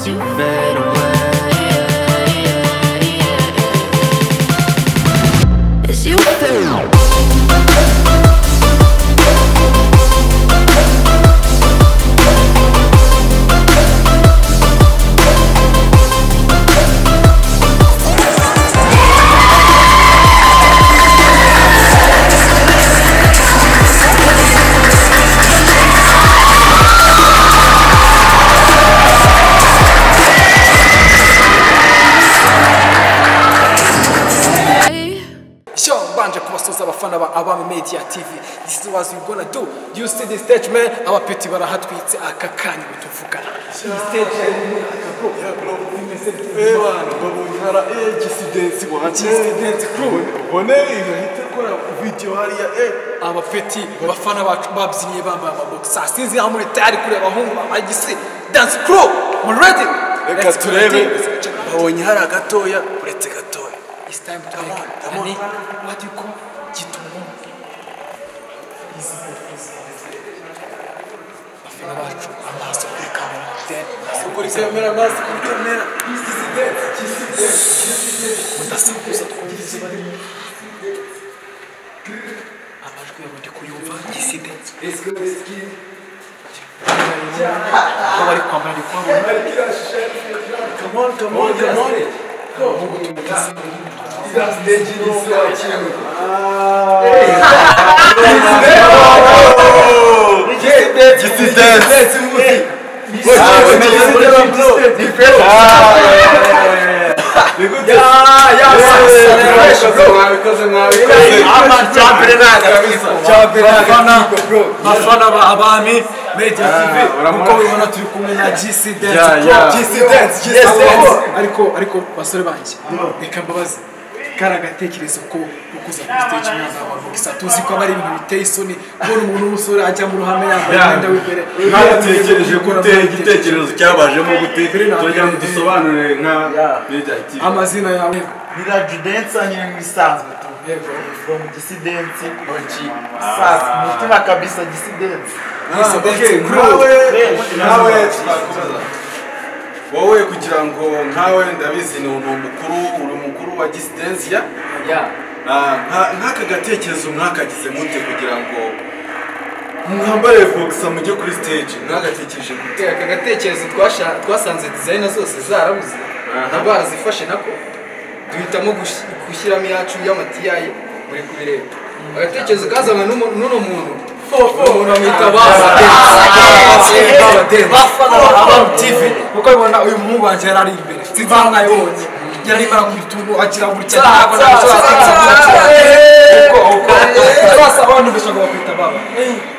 as you fade away, as you fade away. Abafana ba Abami Media TV, this is what we're gonna do. You see the stage, man. Abapeti barahatwitse aka kanya tuvuga. Stage GISOZI crew. Video hariya abapeti bafana bacu babyinye bambaye amaboxers. Sinzi aho muri tayari kureba abahungu ba GISOZI dance crew. We ready? Reka turebe. Babonye hari agatoya uretse gatoya. It's time to make what you call gitomo. Bafana bacu amaso kuri kamera. Kuri kamera amaso kuri kamera. Mudasakuza twumvise bari. Amajwi yabo ndi kuyumva GISOZI. Bari kwambara Come on. Abafana ba Abami Media TV uko ubona turi kumwe na GISOZI ariko basore banje reka mbabaze karagatekerezo ko ukuza ku stage n'abantu tuzi ko bari ibintu biteye isoni kubona umuntu w'umusore ajya mu ruhame yambaye imyenda w'imbere ntatekereje gute igitekerezo cyabajemo gute tujya mu dusobanurire nka Media TV amazina yawe Village dance anyine mwisanzwe tu from GISOZI oji sasa mutima kabisa GISOZI nawe wowe kugira ngo nkawe ndabizi ni umukuru wa GISOZI nk'aka gatekerezo mwakagize mute kugira ngo mwambare boxer mujye kuri stage mwagatekereje gute aka gatekerezo twasanze designer zose zarabuze ntabwo barazifashe nako duhitamo gushyiramo yacu y'amatiyaye muri kubireba agatekerezo kazanywe n'uno muntu umuntu amwita Abami TV kuko bibona uyu muhungu wanjye yari ari imbere sinzi aho mwayibonye yari barakubita agira gutya sasa abantu bashaka bakwita baba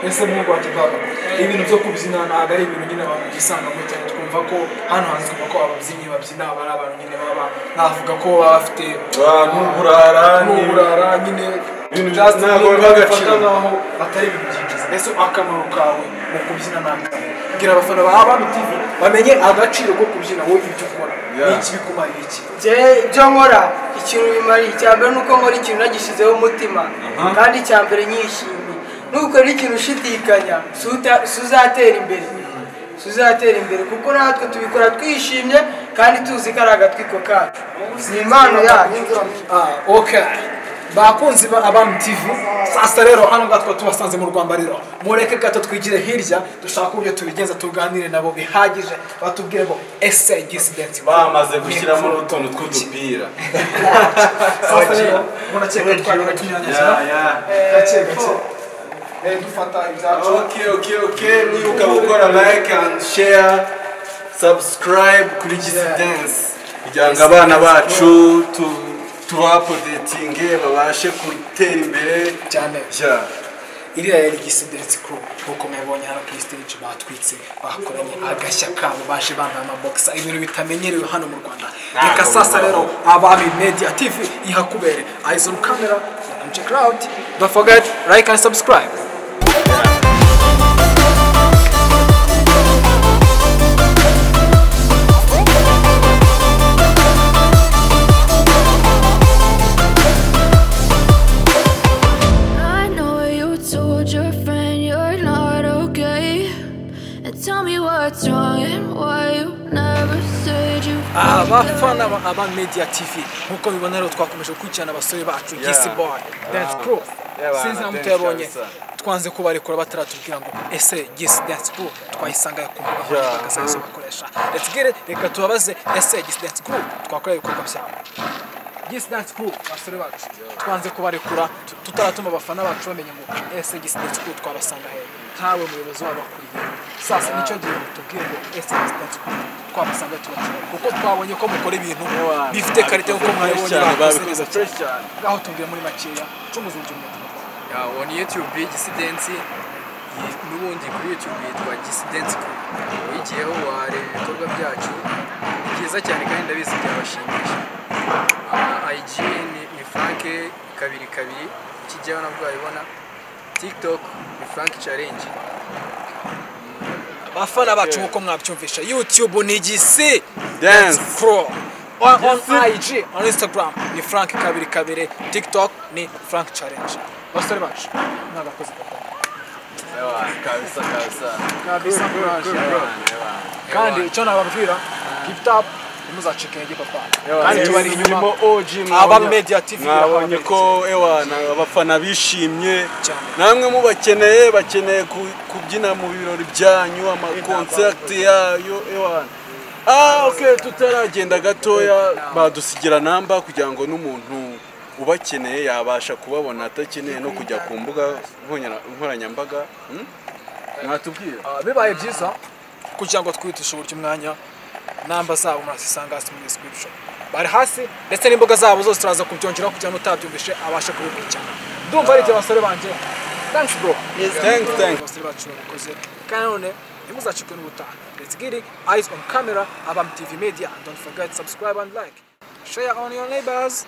ese muhungu wanjye baba ibintu byo kubyina ntabwo ari ibintu nyine abantu gisangamo cyane twumva ko hano hanze twumva ko ababyinnyi babyina ari abantu nyine baba navuga ko baba bafite n'uburara nyine ibintu ntabwo bagacira naho atari ibintu byinjiza ese akamaro kawe mu kubyina n'akazi kugira abafana ba Abami TV bamenye agaciro ko kubyina wowe ibyo ukora n'iki bikumariye iki ibyo nkora ikintu bimariye icyambere nuko nkora ikintu nagishyizeho umutima kandi icyambere nyishimiye nukora ikintu ushidikanya suzatera imbere kuko natwe tubikora twishimye kandi tuzi ko ari agatwiko kacu ni impano yacu okay bakunzi ba Abami TV sasa rero hano gatwa tubasanze mu Rwambariro mureke gato twigire hirya dushaka uburyo tubigenza tuganire nabo bihagije batubwire ngo ese GISOZI bamaze gushyiramo n'utuntu tw'udupira sasa rero munakeka twari tunyanyeza gace dufata ibyacu okay nibuka gukora like and share subscribe kuri GISOZI kugira ngo abana bacu tubapodetinge babashe gutera imbere cyane iriya yari GISOZI crew nkuko mwabonye hano kuri stage batwitse bakoranye agashya kabo baje bambaye amaboxers ibintu bitamenyerewe hano mu Rwanda reka sasa rero Abami Media TV ihakubere eyes on camera and check out don't forget like and subscribe. Tell me what's wrong and why you never abafana aba media tv nkuko bibona rero twakomeje gukurikirana abasore bacu gisi boy dance crew sinzi na muto yabonye twanze kubarekura bataratubwira ngo ese gisi dance crew twayisanga ku mbuga nkoranyambaga zazo bakoresha let's get it reka tubabaze ese gisi dance crew twakoreye ibikorwa byabo gisi dance crew basore bacu twanze kubarekura tutaratuma abafana bacu bamenye ngo ese gisi dance crew twabasanga he ntawe muyobozi wabakuriye sasa nicyo gihe tubwire ngo ese gisi dance crew twabasanga tubakira kuko twabonye ko mukora ibintu bifite karite nkuko mwabonye bakoze fresh cyane aho tubwire muri makeya cumuze urugero on YouTube Gisidence n'ubundi kuri YouTube yitwa Gisidence wigiyeho wareba ibikorwa byacu byiza cyane kandi ndabizi byabashimisha IG ni Frank kabiri kijyaho nabwo ayibona TikTok ni Frank challenge bafana bacu nkuko mwabyumvisha YouTube ni Gisi Dance Crew on IG on Instagram ni Frank kabiri TikTok ni Frank challenge basore bacu nagakoze kabisa kandi icyo nababwira keep up muzacika intege papa kandi tubari inyuma aba media tv mwabonye ko ewana abafana bishimye namwe mubakeneye kubyina mu birori byanyu ama concert yayo ewana okay tutaragenda gatoya badusigira namba kugira ngo n'umuntu ubakeneye yabasha kubabona atakeneye no kujya ku mbuga nkoranyambaga mwatubwira bibaye byiza kugira ngo twihutishe uburyo umwanya namba zabo murazisanga hasi muri description bari hasi ndetse n'imboga zabo zose turaza kubyongeraho kugira ngo utabyumvishe abashe kubikurikirana ndumva ari ibyo basore banje thanks bro thanks basore bacu bakoze kandi none ntimuzacikwe n'ubutaha let's get it eyes on camera abam tv media don't forget subscribe and like share on your neighbors